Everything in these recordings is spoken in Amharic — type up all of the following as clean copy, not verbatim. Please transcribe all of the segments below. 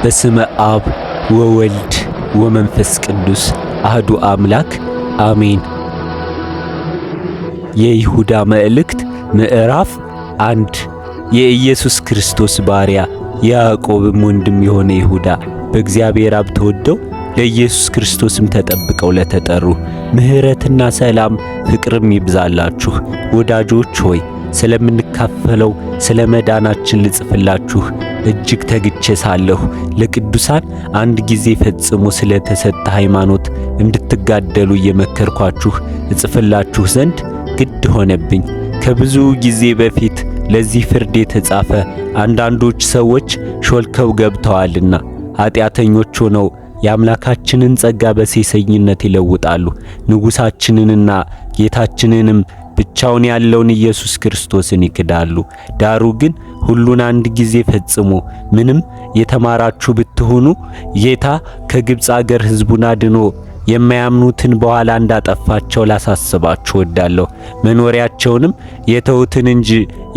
በስመ አብ ወወልድ ወመንፈስ ቅዱስ አህዱ አምላክ አሜን። የይሁዳ መልእክት ምዕራፍ 1 የኢየሱስ ክርስቶስ ባሪያ የያዕቆብም ወንድም የሆነ ይሁዳ በእግዚአብሔር አብ ተወደው ለኢየሱስ ክርስቶስም ተጠብቀው ለተጠሩ ምሕረትና ሰላም ፍቅርም ይብዛላችሁ። ወዳጆች ሆይ ስለምንካፈለው ስለ መዳናችን ልጽፍላችሁ እጅግ ተግቼ ሳለሁ ለቅዱሳን አንድ ጊዜ ፈጽሞ ስለ ተሰጠ ሃይማኖት እንድትጋደሉ እየመከርኳችሁ እጽፍላችሁ ዘንድ ግድ ሆነብኝ። ከብዙ ጊዜ በፊት ለዚህ ፍርድ የተጻፈ አንዳንዶች ሰዎች ሾልከው ገብተዋልና ኃጢአተኞች ሆነው የአምላካችንን ጸጋ በሴሰኝነት ይለውጣሉ። ንጉሣችንንና ጌታችንንም ብቻውን ያለውን ኢየሱስ ክርስቶስን ይክዳሉ። ዳሩ ግን ሁሉን አንድ ጊዜ ፈጽሞ ምንም የተማራችሁ ብትሆኑ ጌታ ከግብፅ አገር ሕዝቡን አድኖ የማያምኑትን በኋላ እንዳጠፋቸው ላሳስባችሁ ወዳለሁ። መኖሪያቸውንም የተውትን እንጂ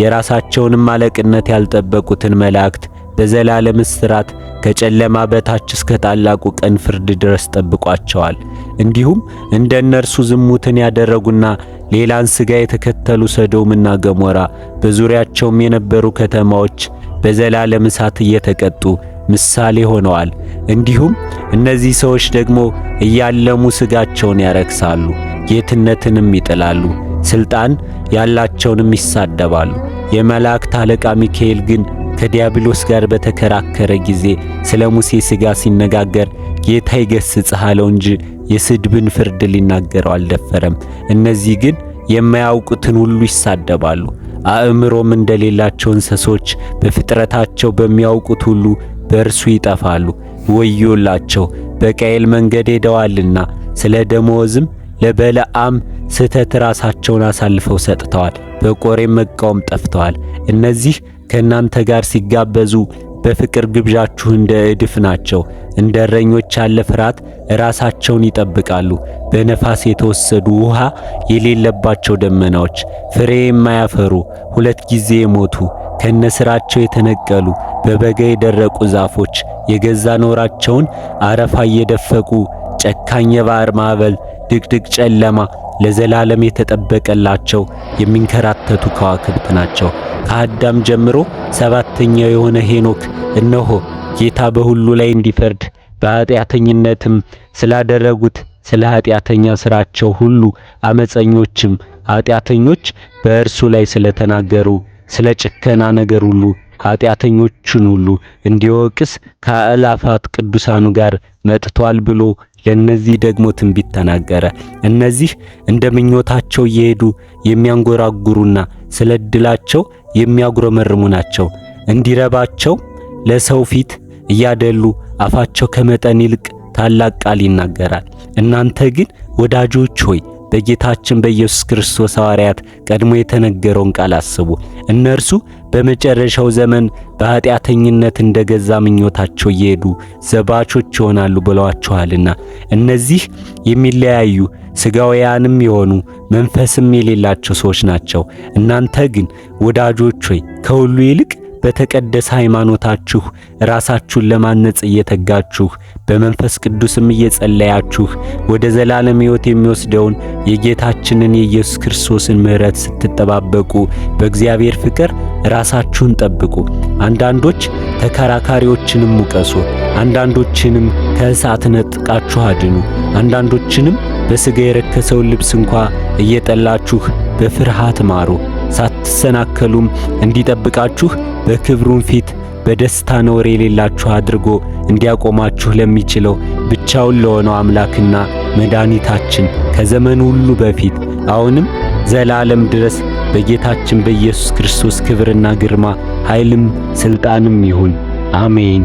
የራሳቸውንም አለቅነት ያልጠበቁትን መላእክት በዘላለም እስራት ከጨለማ በታች እስከ ታላቁ ቀን ፍርድ ድረስ ጠብቋቸዋል። እንዲሁም እንደነርሱ ዝሙትን ያደረጉና ሌላን ሥጋ የተከተሉ ሰዶምና ገሞራ በዙሪያቸውም የነበሩ ከተማዎች በዘላለም እሳት እየተቀጡ ምሳሌ ሆነዋል። እንዲሁም እነዚህ ሰዎች ደግሞ እያለሙ ሥጋቸውን ያረክሳሉ፣ ጌትነትንም ይጥላሉ፣ ሥልጣን ያላቸውንም ይሳደባሉ። የመላእክት አለቃ ሚካኤል ግን ከዲያብሎስ ጋር በተከራከረ ጊዜ ስለ ሙሴ ሥጋ ሲነጋገር ጌታ ይገሥጽህ አለው እንጂ የስድብን ፍርድ ሊናገረው አልደፈረም። እነዚህ ግን የማያውቁትን ሁሉ ይሳደባሉ። አእምሮም እንደሌላቸው እንስሶች በፍጥረታቸው በሚያውቁት ሁሉ በእርሱ ይጠፋሉ። ወዮላቸው! በቃየል መንገድ ሄደዋልና ስለ ደመወዝም ለበለዓም ስህተት ራሳቸውን አሳልፈው ሰጥተዋል። በቆሬም መቃወም ጠፍተዋል። እነዚህ ከእናንተ ጋር ሲጋበዙ በፍቅር ግብዣችሁ እንደ እድፍ ናቸው። እንደ እረኞች ያለ ፍርሃት ራሳቸውን ይጠብቃሉ። በነፋስ የተወሰዱ ውሃ የሌለባቸው ደመናዎች፣ ፍሬ የማያፈሩ ሁለት ጊዜ የሞቱ ከነስራቸው የተነቀሉ በበጋ የደረቁ ዛፎች የገዛ ኖራቸውን አረፋ እየደፈቁ ጨካኝ የባሕር ማዕበል ድቅድቅ ጨለማ ለዘላለም የተጠበቀላቸው የሚንከራተቱ ከዋክብት ናቸው። ከአዳም ጀምሮ ሰባተኛው የሆነ ሄኖክ እነሆ ጌታ በሁሉ ላይ እንዲፈርድ በኃጢአተኝነትም ስላደረጉት ስለ ኃጢአተኛ ሥራቸው ሁሉ አመፀኞችም ኃጢአተኞች በእርሱ ላይ ስለተናገሩ ስለ ጭከና ነገር ሁሉ ኃጢአተኞችን ሁሉ እንዲወቅስ ከአእላፋት ቅዱሳኑ ጋር መጥቷል ብሎ ለነዚህ ደግሞ ትንቢት ተናገረ። እነዚህ እንደ ምኞታቸው እየሄዱ የሚያንጎራጉሩና ስለ ዕድላቸው የሚያጉረመርሙ ናቸው። እንዲረባቸው ለሰው ፊት እያደሉ አፋቸው ከመጠን ይልቅ ታላቅ ቃል ይናገራል። እናንተ ግን ወዳጆች ሆይ በጌታችን በኢየሱስ ክርስቶስ ሐዋርያት ቀድሞ የተነገረውን ቃል አስቡ። እነርሱ በመጨረሻው ዘመን በኃጢአተኝነት እንደገዛ ምኞታቸው እየሄዱ ዘባቾች ይሆናሉ ብለዋችኋልና። እነዚህ የሚለያዩ ሥጋውያንም የሆኑ መንፈስም የሌላቸው ሰዎች ናቸው። እናንተ ግን ወዳጆች ሆይ ከሁሉ ይልቅ በተቀደሰ ሃይማኖታችሁ ራሳችሁን ለማነጽ እየተጋችሁ በመንፈስ ቅዱስም እየጸለያችሁ ወደ ዘላለም ሕይወት የሚወስደውን የጌታችንን የኢየሱስ ክርስቶስን ምሕረት ስትጠባበቁ በእግዚአብሔር ፍቅር ራሳችሁን ጠብቁ። አንዳንዶች ተከራካሪዎችንም ውቀሱ፣ አንዳንዶችንም ከእሳት ነጥቃችሁ አድኑ፣ አንዳንዶችንም በሥጋ የረከሰውን ልብስ እንኳ እየጠላችሁ በፍርሃት ማሩ። ሳትሰናከሉም እንዲጠብቃችሁ በክብሩም ፊት በደስታ ነውር የሌላችሁ አድርጎ እንዲያቆማችሁ ለሚችለው ብቻውን ለሆነው አምላክና መድኃኒታችን ከዘመኑ ሁሉ በፊት አሁንም ዘላለም ድረስ በጌታችን በኢየሱስ ክርስቶስ ክብርና ግርማ ኃይልም ሥልጣንም ይሁን፣ አሜን።